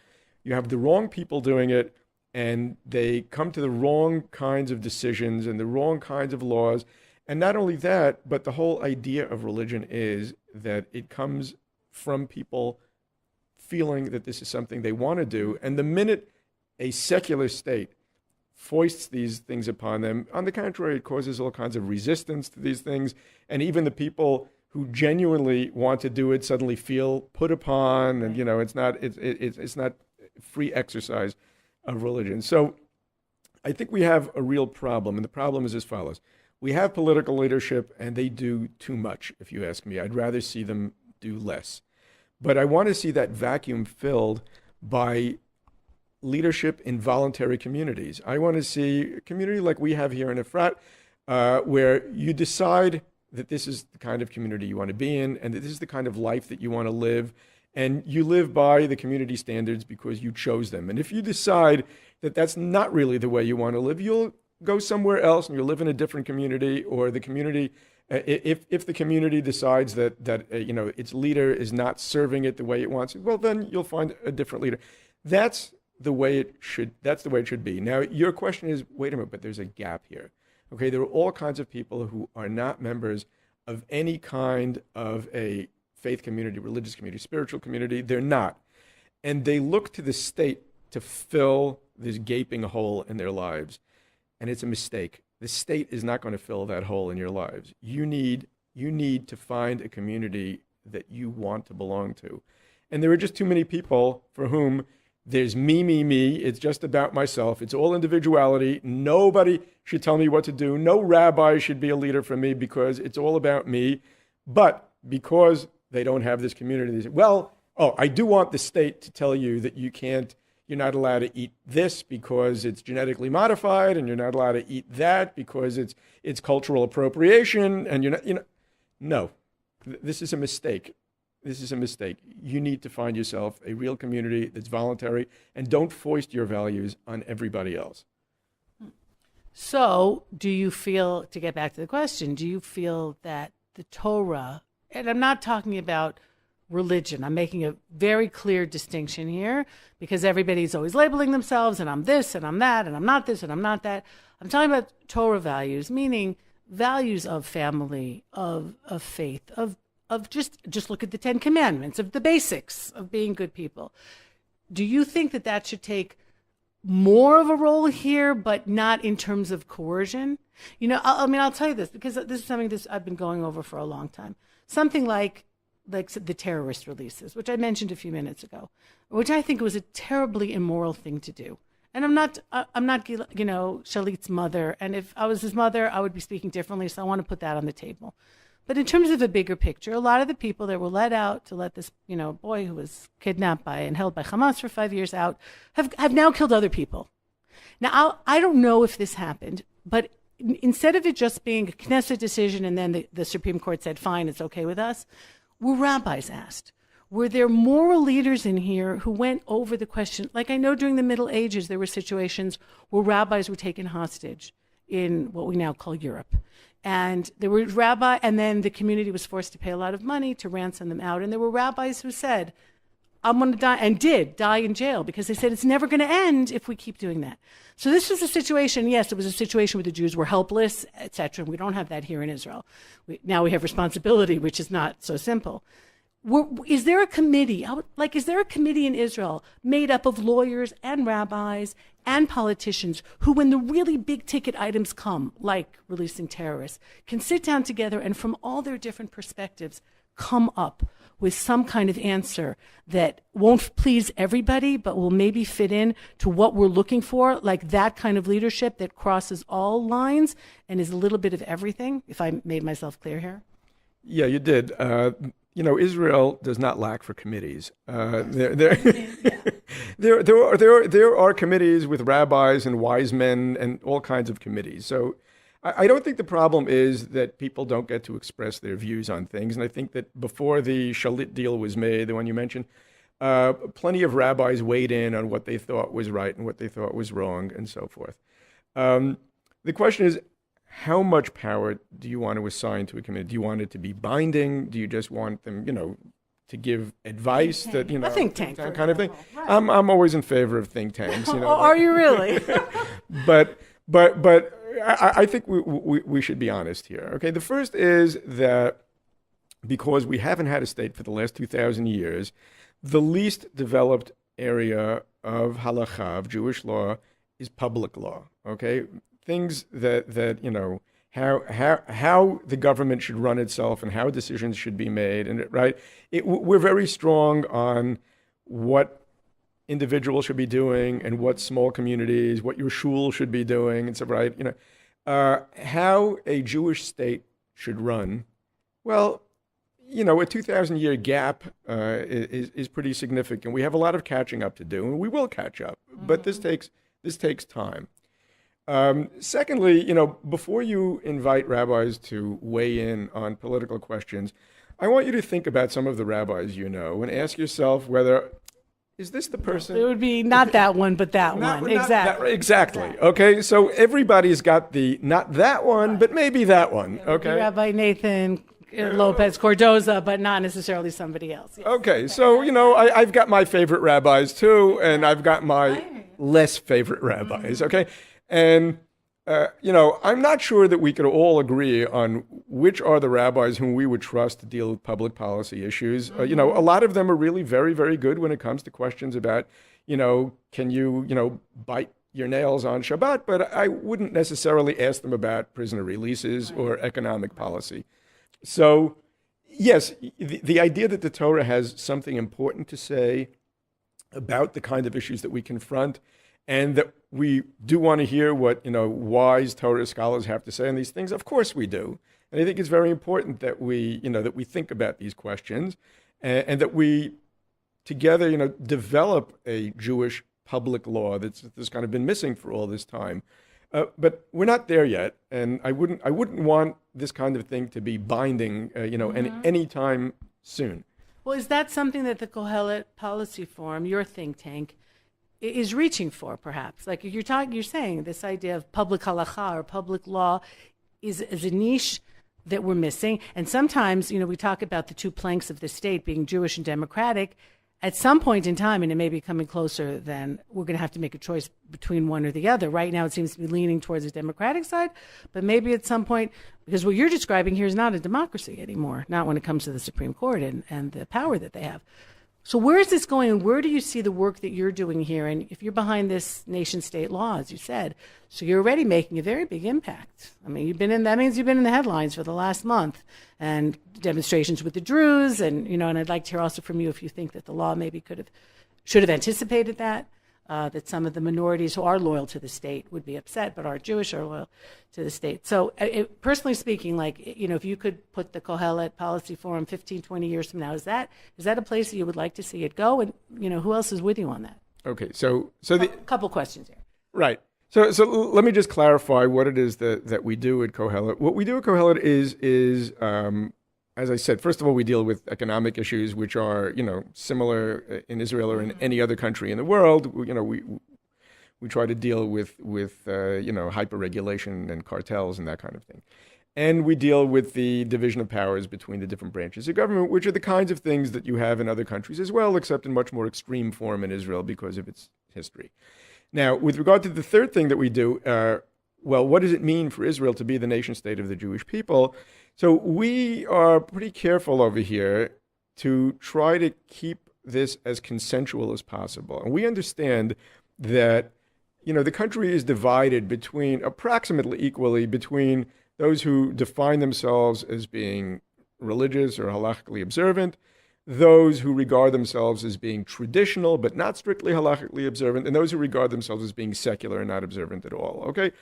you have the wrong people doing it, and they come to the wrong kinds of decisions and the wrong kinds of laws. And not only that, but the whole idea of religion is that it comes from people feeling that this is something they want to do. And the minute a secular state foists these things upon them, on the contrary, it causes all kinds of resistance to these things. And even the people who genuinely want to do it suddenly feel put upon, and it's not free exercise of religion. So I think we have a real problem, and the problem is as follows. We have political leadership, and they do too much, if you ask me. I'd rather see them do less. But I want to see that vacuum filled by leadership in voluntary communities. I want to see a community like we have here in Efrat, where you decide that this is the kind of community you want to be in, and that this is the kind of life that you want to live, and you live by the community standards because you chose them. And if you decide that that's not really the way you want to live, you'll go somewhere else and you'll live in a different community, or the community, if the community decides that its leader is not serving it the way it wants, well, then you'll find a different leader. That's the way it should be. Now, your question is, wait a minute, but there's a gap here. Okay, there are all kinds of people who are not members of any kind of a faith community, religious community, spiritual community. They're not. And they look to the state to fill this gaping hole in their lives. And it's a mistake. The state is not going to fill that hole in your lives. You need to find a community that you want to belong to. And there are just too many people for whom there's me. It's just about myself. It's all individuality. Nobody should tell me what to do. No rabbi should be a leader for me because it's all about me. But because they don't have this community, they say, I do want the state to tell you that you're not allowed to eat this because it's genetically modified, and you're not allowed to eat that because it's cultural appropriation, and you're not, no, this is a mistake. This is a mistake. You need to find yourself a real community that's voluntary, and don't foist your values on everybody else. So do you feel, to get back to the question, do you feel that the Torah, and I'm not talking about religion, I'm making a very clear distinction here, because everybody's always labeling themselves, and I'm this, and I'm that, and I'm not this, and I'm not that. I'm talking about Torah values, meaning values of family, of faith, of just look at the Ten Commandments, of the basics of being good people. Do you think that should take more of a role here, but not in terms of coercion? I'll tell you this, because this is something that I've been going over for a long time. Something like like the terrorist releases, which I mentioned a few minutes ago, which I think was a terribly immoral thing to do. And I'm not, Shalit's mother. And if I was his mother, I would be speaking differently. So I want to put that on the table. But in terms of a bigger picture, a lot of the people that were let out to let this, boy who was kidnapped by and held by Hamas for 5 years out have now killed other people. Now, I don't know if this happened, but instead of it just being a Knesset decision and then the Supreme Court said, fine, it's okay with us, were rabbis asked? Were there moral leaders in here who went over the question? Like I know during the Middle Ages, there were situations where rabbis were taken hostage in what we now call Europe. And there were and then the community was forced to pay a lot of money to ransom them out. And there were rabbis who said, I'm going to die, and did die in jail, because they said it's never going to end if we keep doing that. So this was a situation, yes, it was a situation where the Jews were helpless, etc. We don't have that here in Israel. Now we have responsibility, which is not so simple. Is there a committee, is there a committee in Israel made up of lawyers and rabbis and politicians who, when the really big ticket items come, like releasing terrorists, can sit down together and from all their different perspectives come up with some kind of answer that won't please everybody, but will maybe fit in to what we're looking for, like that kind of leadership that crosses all lines and is a little bit of everything, if I made myself clear here? Yeah, you did. Israel does not lack for committees. There are committees with rabbis and wise men and all kinds of committees. So I don't think the problem is that people don't get to express their views on things. And I think that before the Shalit deal was made, the one you mentioned, plenty of rabbis weighed in on what they thought was right and what they thought was wrong and so forth. The question is, how much power do you want to assign to a committee? Do you want it to be binding? Do you just want them, to give advice that, a think tank, that kind of thing? Right. I'm always in favor of think tanks. Are you really? but I think we should be honest here. Okay, the first is that because we haven't had a state for the last 2,000 years, the least developed area of halakha, of Jewish law, is public law. Okay, things that how the government should run itself and how decisions should be made, and we're very strong on what individuals should be doing and what small communities, what your shul should be doing, and so how a Jewish state should run. Well, a 2,000-year gap is pretty significant. We have a lot of catching up to do, and we will catch up. But this takes time. Secondly, before you invite rabbis to weigh in on political questions, I want you to think about some of the rabbis and ask yourself whether, is this the person? It would be not that one, but that one. Exactly. Exactly. Okay, so everybody's got not that one, but maybe that one. Okay. Rabbi Nathan Lopez Cordoza, but not necessarily somebody else. Yes. Okay, so, I've got my favorite rabbis too, and I've got my less favorite rabbis, okay? And, I'm not sure that we could all agree on which are the rabbis whom we would trust to deal with public policy issues. A lot of them are really very, very good when it comes to questions about, can you, bite your nails on Shabbat? But I wouldn't necessarily ask them about prisoner releases or economic policy. So, yes, the idea that the Torah has something important to say about the kind of issues that we confront, and that we do want to hear what, wise Torah scholars have to say on these things. Of course we do. And I think it's very important that we think about these questions and that we together, develop a Jewish public law that's kind of been missing for all this time. But we're not there yet. And I wouldn't want this kind of thing to be binding, any time soon. Well, is that something that the Kohelet Policy Forum, your think tank, is reaching for, perhaps? Like you're saying, this idea of public halakha or public law is a niche that we're missing. And sometimes, we talk about the two planks of the state being Jewish and democratic. At some point in time, and it may be coming closer, then we're going to have to make a choice between one or the other. Right now, it seems to be leaning towards the democratic side, but maybe at some point, because what you're describing here is not a democracy anymore, not when it comes to the Supreme Court and the power that they have. So where is this going, and where do you see the work that you're doing here? And if you're behind this nation-state law, as you said, so you're already making a very big impact. I mean, that means you've been in the headlines for the last month, and demonstrations with the Druze, and and I'd like to hear also from you if you think that the law maybe should have anticipated that. That some of the minorities who are loyal to the state would be upset, but aren't Jewish or loyal to the state. So personally speaking, if you could put the Kohelet Policy Forum 15, 20 years from now, is that a place that you would like to see it go? And, who else is with you on that? Okay, so a couple questions here. Right. So let me just clarify what it is that we do at Kohelet. What we do at Kohelet is as I said, first of all, we deal with economic issues which are, similar in Israel or in any other country in the world. We try to deal with hyper-regulation and cartels and that kind of thing. And we deal with the division of powers between the different branches of government, which are the kinds of things that you have in other countries as well, except in much more extreme form in Israel because of its history. Now, with regard to the third thing that we do, what does it mean for Israel to be the nation state of the Jewish people? So we are pretty careful over here to try to keep this as consensual as possible. And we understand that, the country is divided between approximately equally between those who define themselves as being religious or halakhically observant, those who regard themselves as being traditional but not strictly halakhically observant, and those who regard themselves as being secular and not observant at all. Okay,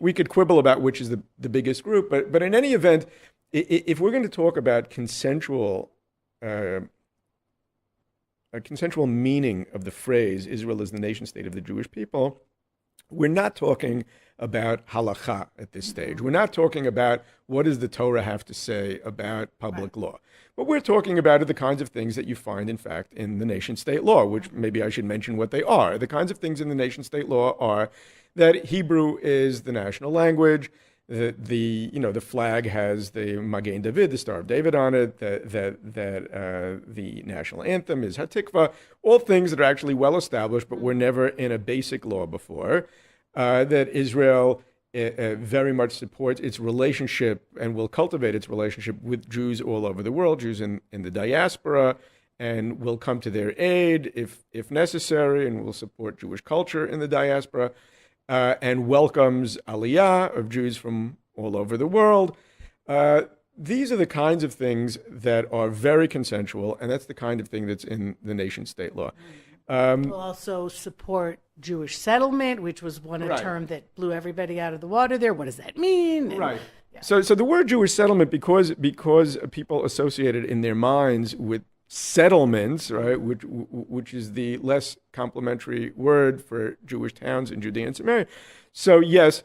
we could quibble about which is the biggest group, but in any event, if we're going to talk about a consensual meaning of the phrase "Israel is the nation state of the Jewish people," we're not talking about halakha at this stage. We're not talking about what does the Torah have to say about public law. What we're talking about are the kinds of things that you find, in fact, in the nation-state law, which maybe I should mention what they are. The kinds of things in the nation-state law are that Hebrew is the national language, the flag has the Magen David, the Star of David on it, that the national anthem is Hatikva, all things that are actually well established, but were never in a basic law before. That Israel very much supports its relationship and will cultivate its relationship with Jews all over the world, Jews in the diaspora, and will come to their aid if necessary, and will support Jewish culture in the diaspora, and welcomes Aliyah of Jews from all over the world. These are the kinds of things that are very consensual, and that's the kind of thing that's in the nation-state law. We'll also support Jewish settlement, which was a term that blew everybody out of the water there. What does that mean? Right. Yeah. So the word Jewish settlement, because people associate it in their minds with settlements, right, which is the less complimentary word for Jewish towns in Judea and Samaria. So yes,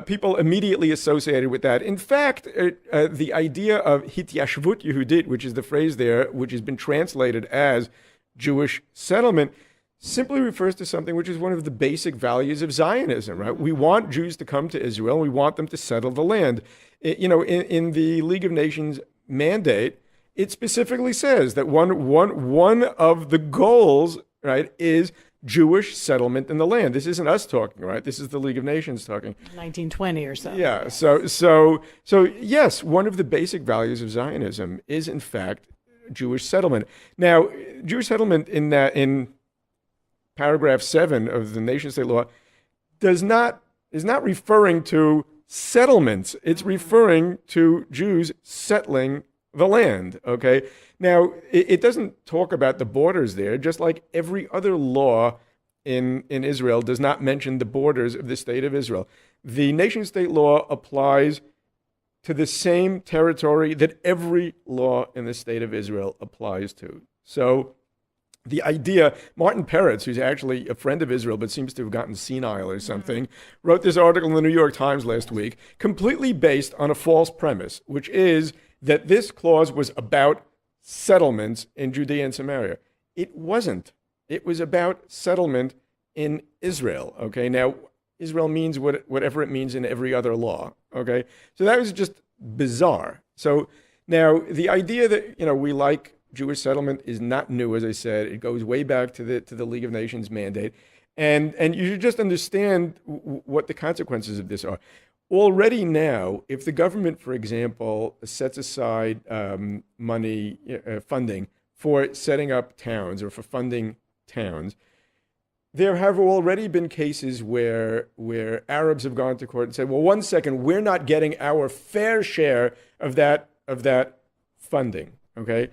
people immediately associated with that. In fact, the idea of hityashvut Yehudit, which is the phrase there, which has been translated as Jewish settlement, simply refers to something which is one of the basic values of Zionism, right? We want Jews to come to Israel, and we want them to settle the land. In the League of Nations mandate, it specifically says that one of the goals, right, is Jewish settlement in the land. This isn't us talking, right? This is the League of Nations talking. 1920 or so. Yeah. So yes, one of the basic values of Zionism is in fact Jewish settlement. Now, Jewish settlement in paragraph 7 of the nation-state law is not referring to settlements. It's referring to Jews settling the land. Okay. Now, it doesn't talk about the borders there, just like every other law in Israel does not mention the borders of the state of Israel. The nation-state law applies to the same territory that every law in the state of Israel applies to. So the idea, Martin Peretz, who's actually a friend of Israel but seems to have gotten senile or something, wrote this article in the New York Times last week, completely based on a false premise, which is that this clause was about settlements in Judea and Samaria. It wasn't. It was about settlement in Israel. Okay, now Israel means whatever it means in every other law. Okay, so that was just bizarre. So now the idea that we like Jewish settlement is not new, as I said. It goes way back to the League of Nations mandate, and you should just understand what the consequences of this are. Already now, if the government, for example, sets aside money funding for setting up towns or for funding towns. There have already been cases where Arabs have gone to court and said, well, 1 second, we're not getting our fair share of that funding. Okay?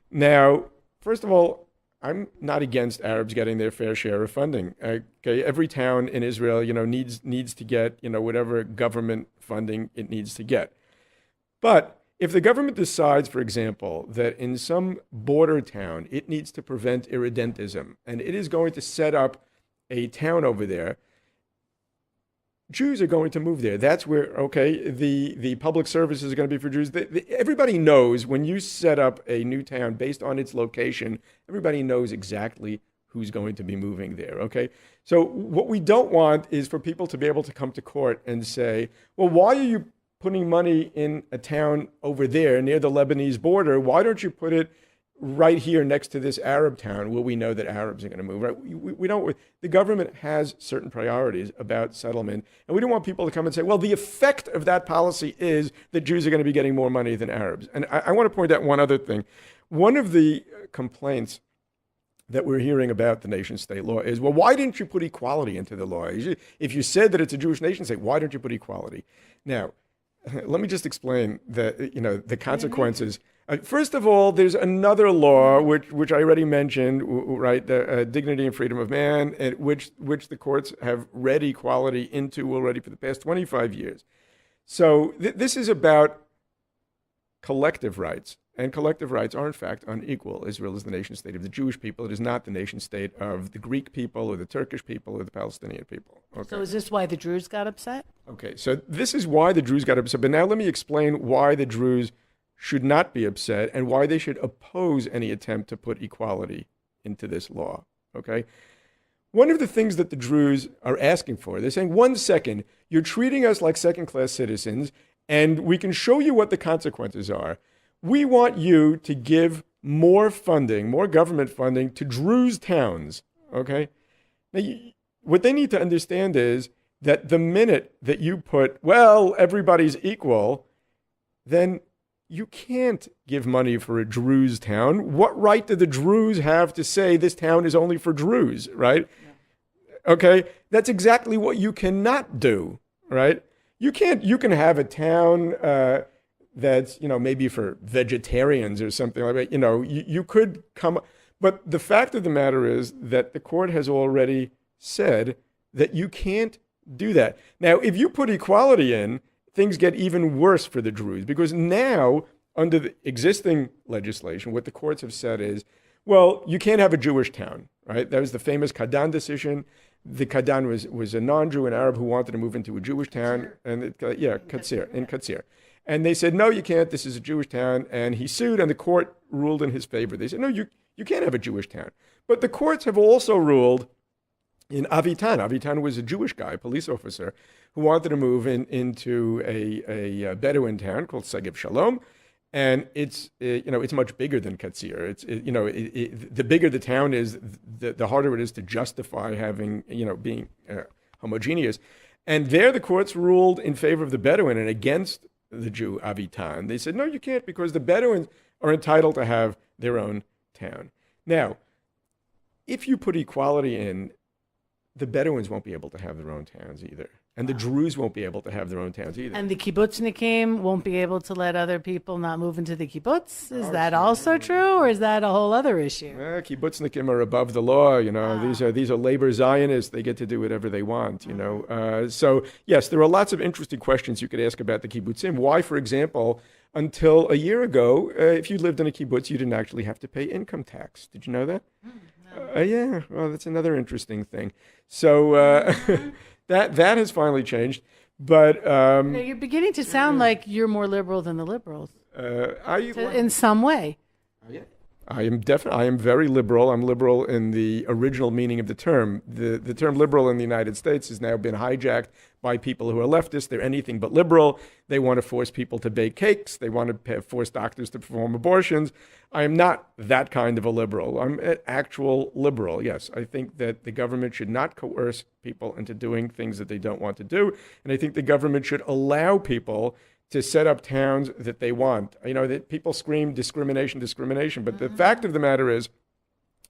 Now, first of all, I'm not against Arabs getting their fair share of funding. Okay, every town in Israel, needs to get, whatever government funding it needs to get. But if the government decides, for example, that in some border town it needs to prevent irredentism and it is going to set up a town over there, Jews are going to move there. That's where, the public services are going to be for Jews. Everybody knows when you set up a new town based on its location, everybody knows exactly who's going to be moving there, okay? So what we don't want is for people to be able to come to court and say, well, why are you putting money in a town over there near the Lebanese border? Why don't you put it right here next to this Arab town where we know that Arabs are going to move, right? We don't, the government has certain priorities about settlement, and we don't want people to come and say, well, the effect of that policy is that Jews are going to be getting more money than Arabs. And I want to point out one other thing. One of the complaints that we're hearing about the nation-state law is, well, why didn't you put equality into the law? If you said that it's a Jewish nation state, why don't you put equality? Now, let me just explain the consequences. First of all, there's another law which I already mentioned, right? The Dignity and Freedom of Man, which the courts have read equality into already for the past 25 years. So this is about collective rights, and collective rights are in fact unequal. Israel is the nation state of the Jewish people. It is not the nation state of the Greek people or the Turkish people or the Palestinian people. Okay. So is this why the Druze got upset? Okay, so this is why the Druze got upset. But now let me explain why the Druze should not be upset and why they should oppose any attempt to put equality into this law, okay? One of the things that the Druze are asking for, they're saying, 1 second, you're treating us like second-class citizens, and we can show you what the consequences are. We want you to give more funding, more government funding to Druze towns, okay? Now, what they need to understand is that the minute that you put, well, everybody's equal, then you can't give money for a Druze town. What right do the Druze have to say this town is only for Druze, right? Yeah. Okay, that's exactly what you cannot do, right? You can have a town that's, maybe for vegetarians or something like that. You could come, but the fact of the matter is that the court has already said that you can't do that. Now, if you put equality in, things get even worse for the Druze, because now, under the existing legislation, what the courts have said is, well, you can't have a Jewish town, right? That was the famous Kadan decision. The Kadan was a non-Jew, an Arab who wanted to move into a Jewish town, and Katsir. And they said, no, you can't, this is a Jewish town, and he sued, and the court ruled in his favor. They said, no, you can't have a Jewish town. But the courts have also ruled in Avitan. Avitan was a Jewish guy, a police officer, who wanted to move into a Bedouin town called Segev Shalom, and it's much bigger than Katsir. The bigger the town is, the harder it is to justify having being homogeneous. And there, the courts ruled in favor of the Bedouin and against the Jew Avitan. They said, no, you can't, because the Bedouins are entitled to have their own town. Now, if you put equality in, the Bedouins won't be able to have their own towns either. And the Druze won't be able to have their own towns either. And the kibbutznikim won't be able to let other people not move into the kibbutz? Is that also true, or is that a whole other issue? Kibbutznikim are above the law. These are labor Zionists. They get to do whatever they want. So yes, there are lots of interesting questions you could ask about the kibbutzim. Why, for example, until a year ago, if you lived in a kibbutz, you didn't actually have to pay income tax. Did you know that? No. Yeah. Well, that's another interesting thing. So. That has finally changed, but you're beginning to sound like you're more liberal than the liberals. In some way. Yeah. I am very liberal. I'm liberal in the original meaning of the term. The term liberal in the United States has now been hijacked by people who are leftists. They're anything but liberal. They want to force people to bake cakes. They want to force doctors to perform abortions. I am not that kind of a liberal. I'm an actual liberal. Yes, I think that the government should not coerce people into doing things that they don't want to do. And I think the government should allow people to set up towns that they want. That people scream discrimination, but the fact of the matter is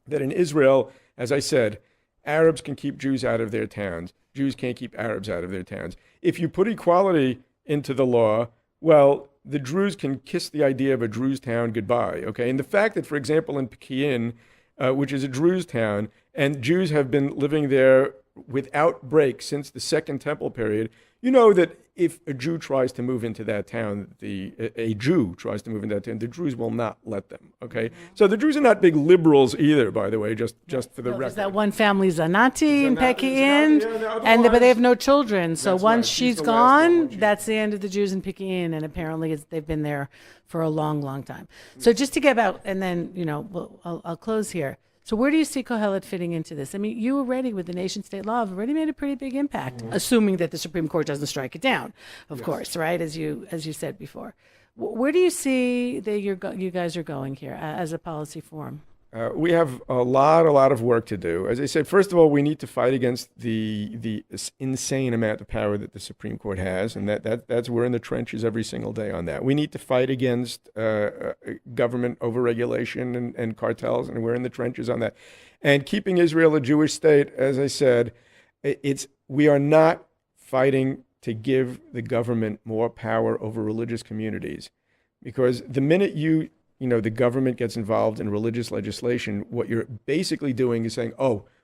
that in Israel, as I said, Arabs can keep Jews out of their towns. Jews can't keep Arabs out of their towns. If you put equality into the law, well, the Druze can kiss the idea of a Druze town goodbye, okay? And the fact that, for example, in Pekin, which is a Druze town, and Jews have been living there without break since the Second Temple period, you know that if a Jew tries to move into that town, the Druze will not let them, okay? So the Druze are not big liberals either, by the way, just for the record. There's that one family, Zanati in Pekin, but they have no children. So once she's gone, that's the end of the Jews in Pekin, and apparently they've been there for a long, long time. So just to get out, and then, I'll close here. So where do you see Kohelet fitting into this? I mean, you already, with the nation-state law, have already made a pretty big impact, assuming that the Supreme Court doesn't strike it down, of course, right, as you said before. Where do you see that you guys are going here as a policy forum? We have a lot of work to do. As I said, first of all, we need to fight against the insane amount of power that the Supreme Court has, and that's we're in the trenches every single day on that. We need to fight against government overregulation and cartels, and we're in the trenches on that. And keeping Israel a Jewish state, as I said, we are not fighting to give the government more power over religious communities, because the minute the government gets involved in religious legislation, what you're basically doing is saying,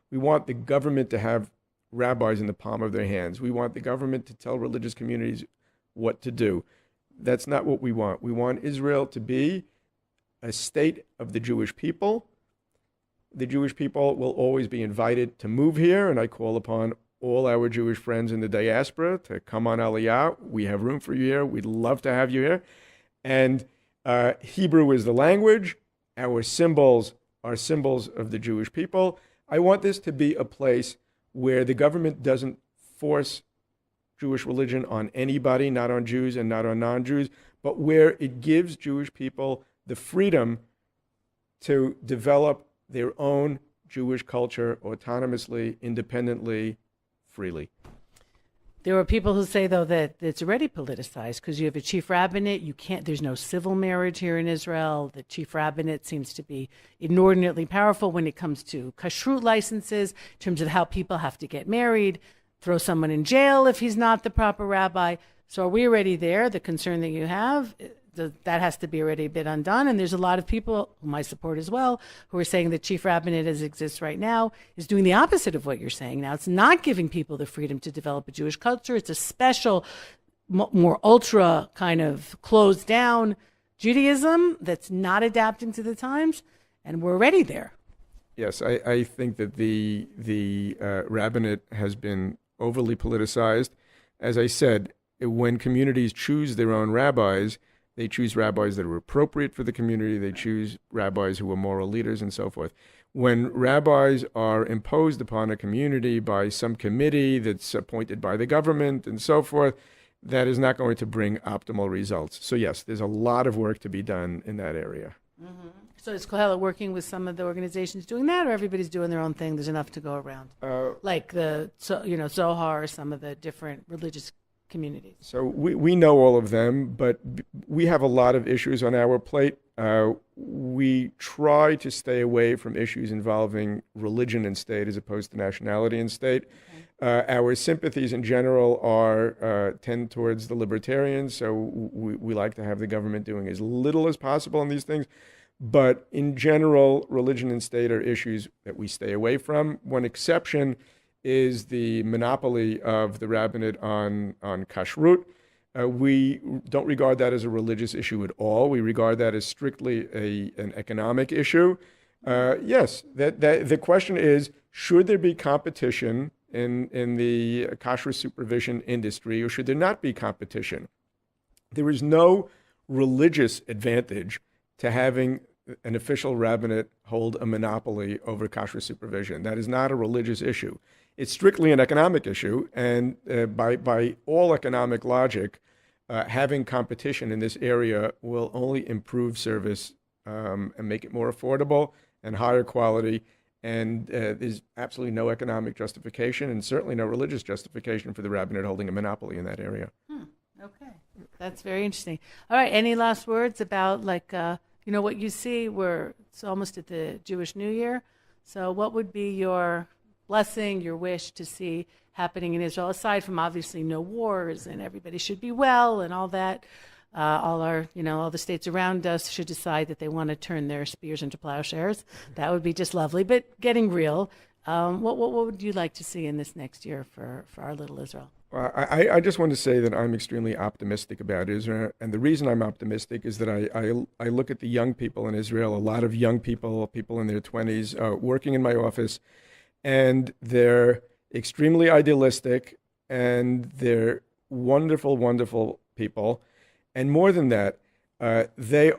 we want the government to have rabbis in the palm of their hands. We want the government to tell religious communities what to do. That's not what we want. We want Israel to be a state of the Jewish people. The Jewish people will always be invited to move here, and I call upon all our Jewish friends in the diaspora to come on Aliyah. We have room for you here. We'd love to have you here. And Hebrew is the language. Our symbols are symbols of the Jewish people. I want this to be a place where the government doesn't force Jewish religion on anybody, not on Jews and not on non-Jews, but where it gives Jewish people the freedom to develop their own Jewish culture autonomously, independently, freely. There are people who say, though, that it's already politicized because you have a chief rabbinate. There's no civil marriage here in Israel. The chief rabbinate seems to be inordinately powerful when it comes to kashrut licenses, in terms of how people have to get married, throw someone in jail if he's not the proper rabbi. So are we already there? The concern that you have, that has to be already a bit undone. And there's a lot of people, whom I support as well, who are saying that chief rabbinate as it exists right now is doing the opposite of what you're saying now. It's not giving people the freedom to develop a Jewish culture. It's a special, more ultra kind of closed down Judaism that's not adapting to the times. And we're already there. Yes, I think that the rabbinate has been overly politicized. As I said, when communities choose their own rabbis, they choose rabbis that are appropriate for the community. They choose rabbis who are moral leaders and so forth. When rabbis are imposed upon a community by some committee that's appointed by the government and so forth, that is not going to bring optimal results. So yes, there's a lot of work to be done in that area. Mm-hmm. So is Kohelet working with some of the organizations doing that, or everybody's doing their own thing? There's enough to go around, like Zohar, some of the different religious communities. So we know all of them, but we have a lot of issues on our plate. We try to stay away from issues involving religion and state as opposed to nationality and state. Okay. Our sympathies in general tend towards the Libertarians, so we like to have the government doing as little as possible on these things. But in general, religion and state are issues that we stay away from. One exception is the monopoly of the rabbinate on kashrut. We don't regard that as a religious issue at all. We regard that as strictly an economic issue. Yes, the question is, should there be competition in the kashrut supervision industry, or should there not be competition? There is no religious advantage to having an official rabbinate hold a monopoly over kashrut supervision. That is not a religious issue. It's strictly an economic issue, and by all economic logic, having competition in this area will only improve service and make it more affordable and higher quality. And there's absolutely no economic justification and certainly no religious justification for the rabbinate holding a monopoly in that area. Okay. That's very interesting. All right. Any last words about what you see? It's almost at the Jewish New Year. So what would be your blessing, your wish to see happening in Israel, aside from obviously no wars and everybody should be well and all that? All the states around us should decide that they want to turn their spears into plowshares. That would be just lovely. But getting real, what would you like to see in this next year for our little Israel? Well, I just want to say that I'm extremely optimistic about Israel. And the reason I'm optimistic is that I look at the young people in Israel, a lot of young people in their 20s, working in my office, and they're extremely idealistic, and they're wonderful, wonderful people. And more than that, they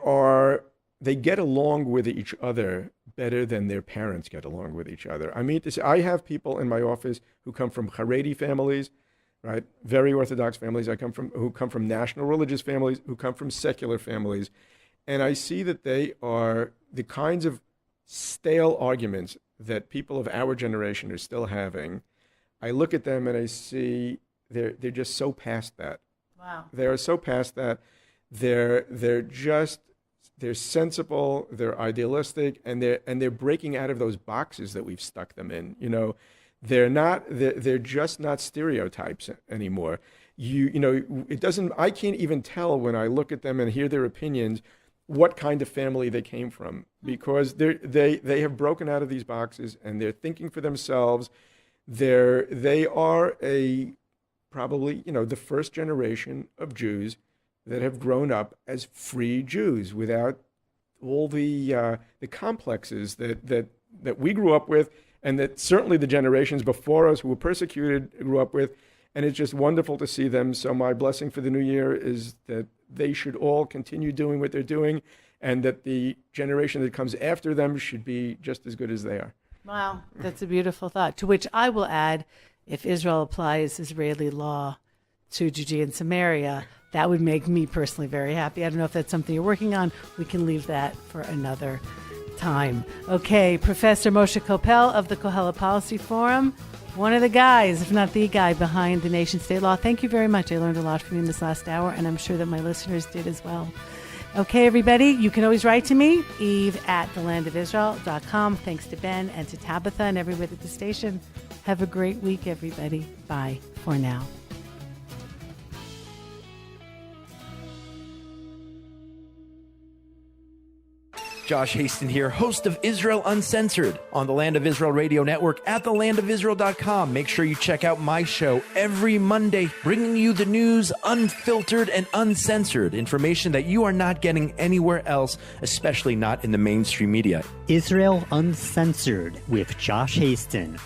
get along with each other better than their parents get along with each other. I mean, I have people in my office who come from Haredi families, right? Very Orthodox families. Who come from national religious families, who come from secular families. And I see that they are the kinds of stale arguments that people of our generation are still having. I look at them and I see they're just so past that. Wow. They are so past that. They're sensible, they're idealistic, and they're breaking out of those boxes that we've stuck them in. They're just not stereotypes anymore. I can't even tell when I look at them and hear their opinions what kind of family they came from, because they have broken out of these boxes and they're thinking for themselves. They are probably the first generation of Jews that have grown up as free Jews without all the complexes that we grew up with, and that certainly the generations before us who were persecuted grew up with. And it's just wonderful to see them. So my blessing for the new year is that they should all continue doing what they're doing, and that the generation that comes after them should be just as good as they are. Wow, that's a beautiful thought. To which I will add, if Israel applies Israeli law to Judea and Samaria, that would make me personally very happy. I don't know if that's something you're working on. We can leave that for another time. Okay, Professor Moshe Koppel of the Kohelet Policy Forum, one of the guys, if not the guy, behind the nation-state law. Thank you very much. I learned a lot from you in this last hour, and I'm sure that my listeners did as well. Okay, everybody, you can always write to me, eve@thelandofisrael.com. Thanks to Ben and to Tabitha and everybody at the station. Have a great week, everybody. Bye for now. Josh Haston here, host of Israel Uncensored on the Land of Israel Radio Network at thelandofisrael.com. Make sure you check out my show every Monday, bringing you the news unfiltered and uncensored, information that you are not getting anywhere else, especially not in the mainstream media. Israel Uncensored with Josh Haston,